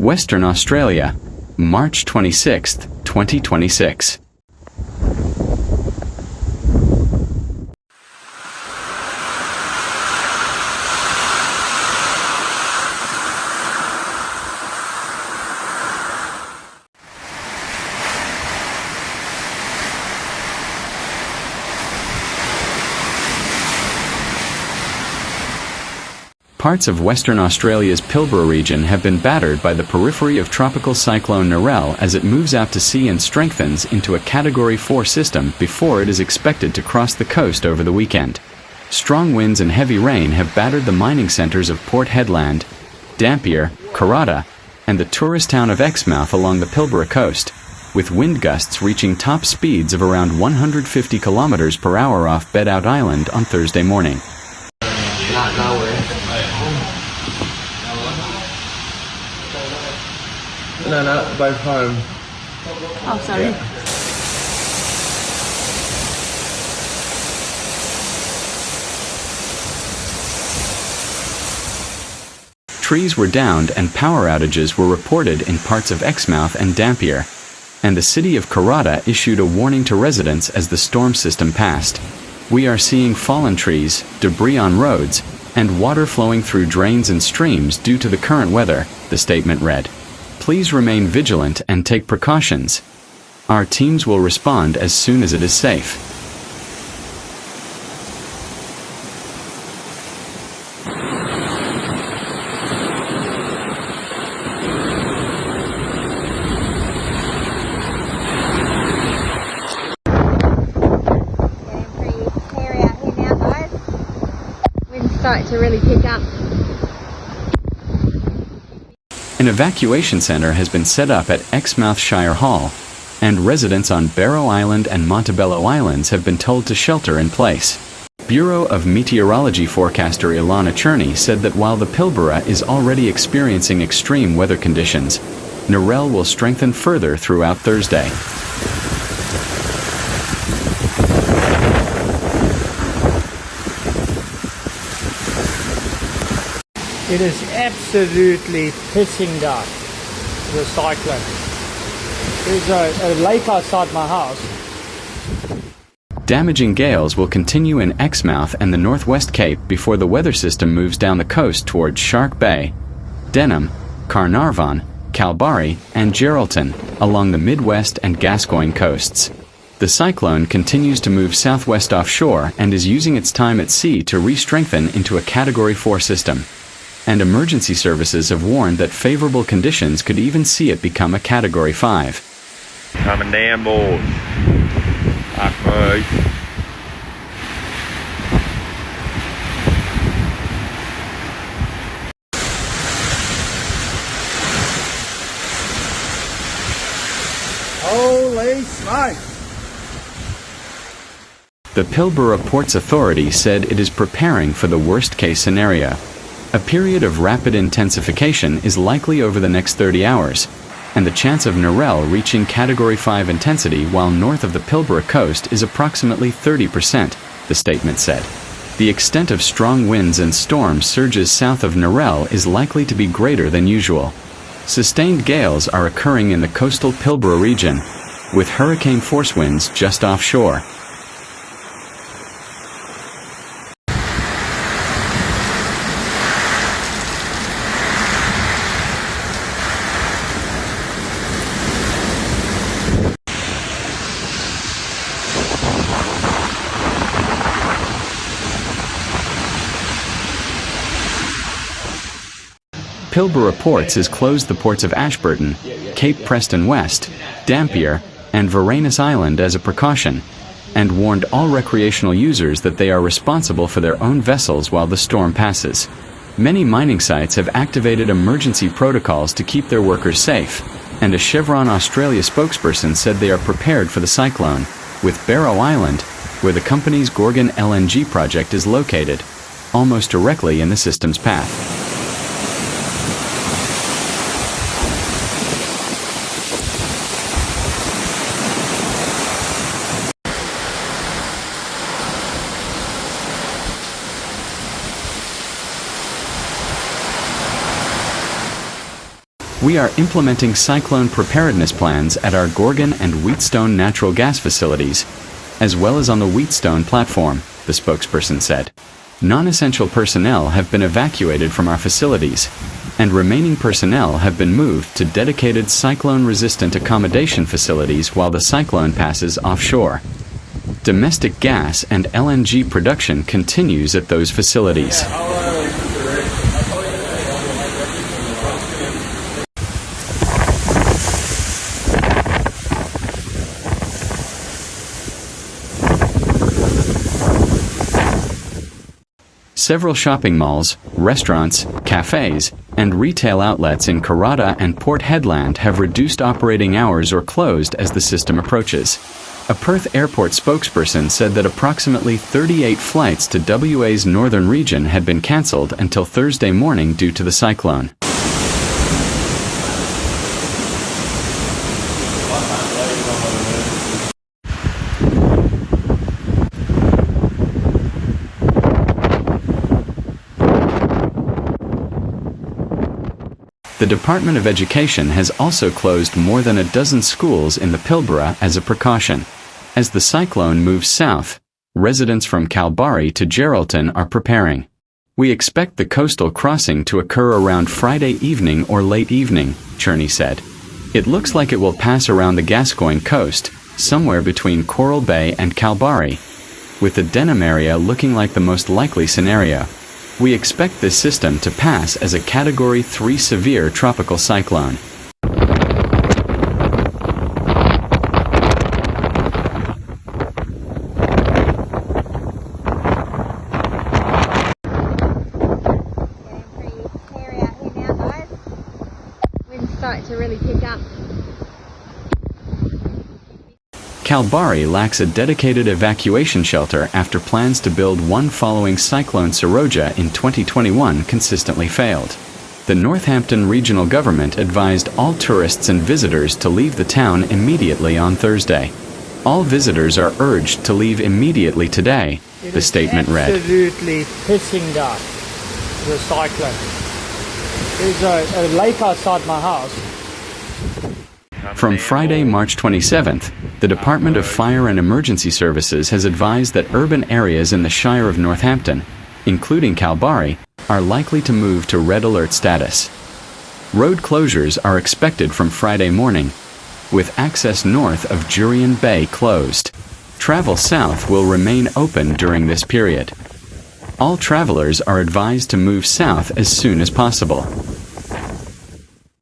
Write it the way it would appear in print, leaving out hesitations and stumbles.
Western Australia, March 26, 2026. Parts of Western Australia's Pilbara region have been battered by the periphery of Tropical Cyclone Narelle as it moves out to sea and strengthens into a Category 4 system before it is expected to cross the coast over the weekend. Strong winds and heavy rain have battered the mining centres of Port Hedland, Dampier, Karratha, and the tourist town of Exmouth along the Pilbara coast, with wind gusts reaching top speeds of around 150 km per hour off Bedout Island on Thursday morning. No, both home. Oh, sorry. Yeah. Trees were downed and power outages were reported in parts of Exmouth and Dampier, and the City of Karratha issued a warning to residents as the storm system passed. We are seeing fallen trees, debris on roads, and water flowing through drains and streams due to the current weather, the statement read. Please remain vigilant and take precautions. Our teams will respond as soon as it is safe. Starting to really pick up. An evacuation centre has been set up at Exmouth Shire Hall, and residents on Bedout Island and Montebello Islands have been told to shelter in place. Bureau of Meteorology forecaster Ilana Cherney said that while the Pilbara is already experiencing extreme weather conditions, Nurell will strengthen further throughout Thursday. It is absolutely pissing down, the cyclone. There's a lake outside my house. Damaging gales will continue in Exmouth and the Northwest Cape before the weather system moves down the coast towards Shark Bay, Denham, Carnarvon, Kalbarri, and Geraldton along the Midwest and Gascoyne coasts. The cyclone continues to move southwest offshore and is using its time at sea to re-strengthen into a Category 4 system. And emergency services have warned that favorable conditions could even see it become a Category 5. Coming down, boys. Holy smokes! The Pilbara Ports Authority said it is preparing for the worst-case scenario. A period of rapid intensification is likely over the next 30 hours, and the chance of Nurell reaching Category 5 intensity while north of the Pilbara coast is approximately 30%, the statement said. The extent of strong winds and storm surges south of Nurell is likely to be greater than usual. Sustained gales are occurring in the coastal Pilbara region, with hurricane force winds just offshore. Pilbara Ports has closed the ports of Ashburton, Cape Preston West, Dampier, and Varanus Island as a precaution, and warned all recreational users that they are responsible for their own vessels while the storm passes. Many mining sites have activated emergency protocols to keep their workers safe, and a Chevron Australia spokesperson said they are prepared for the cyclone, with Barrow Island, where the company's Gorgon LNG project is located, almost directly in the system's path. We are implementing cyclone preparedness plans at our Gorgon and Wheatstone natural gas facilities, as well as on the Wheatstone platform, the spokesperson said. Non-essential personnel have been evacuated from our facilities, and remaining personnel have been moved to dedicated cyclone-resistant accommodation facilities while the cyclone passes offshore. Domestic gas and LNG production continues at those facilities. Several shopping malls, restaurants, cafes, and retail outlets in Karratha and Port Hedland have reduced operating hours or closed as the system approaches. A Perth airport spokesperson said that approximately 38 flights to WA's northern region had been cancelled until Thursday morning due to the cyclone. The Department of Education has also closed more than a dozen schools in the Pilbara as a precaution. As the cyclone moves south, residents from Kalbarri to Geraldton are preparing. We expect the coastal crossing to occur around Friday evening or late evening, Cherney said. It looks like it will pass around the Gascoyne coast, somewhere between Coral Bay and Kalbarri, with the Denham area looking like the most likely scenario. We expect this system to pass as a Category 3 severe tropical cyclone. Starting to really pick up. Kalbarri lacks a dedicated evacuation shelter after plans to build one following Cyclone Saroja in 2021 consistently failed. The Northampton Regional Government advised all tourists and visitors to leave the town immediately on Thursday. All visitors are urged to leave immediately today, the statement read. Absolutely pissing down, the cyclone. There's a lake outside my house. From Friday, March 27th, the Department of Fire and Emergency Services has advised that urban areas in the Shire of Northampton, including Kalbarri, are likely to move to red alert status. Road closures are expected from Friday morning, with access north of Jurien Bay closed. Travel south will remain open during this period. All travelers are advised to move south as soon as possible.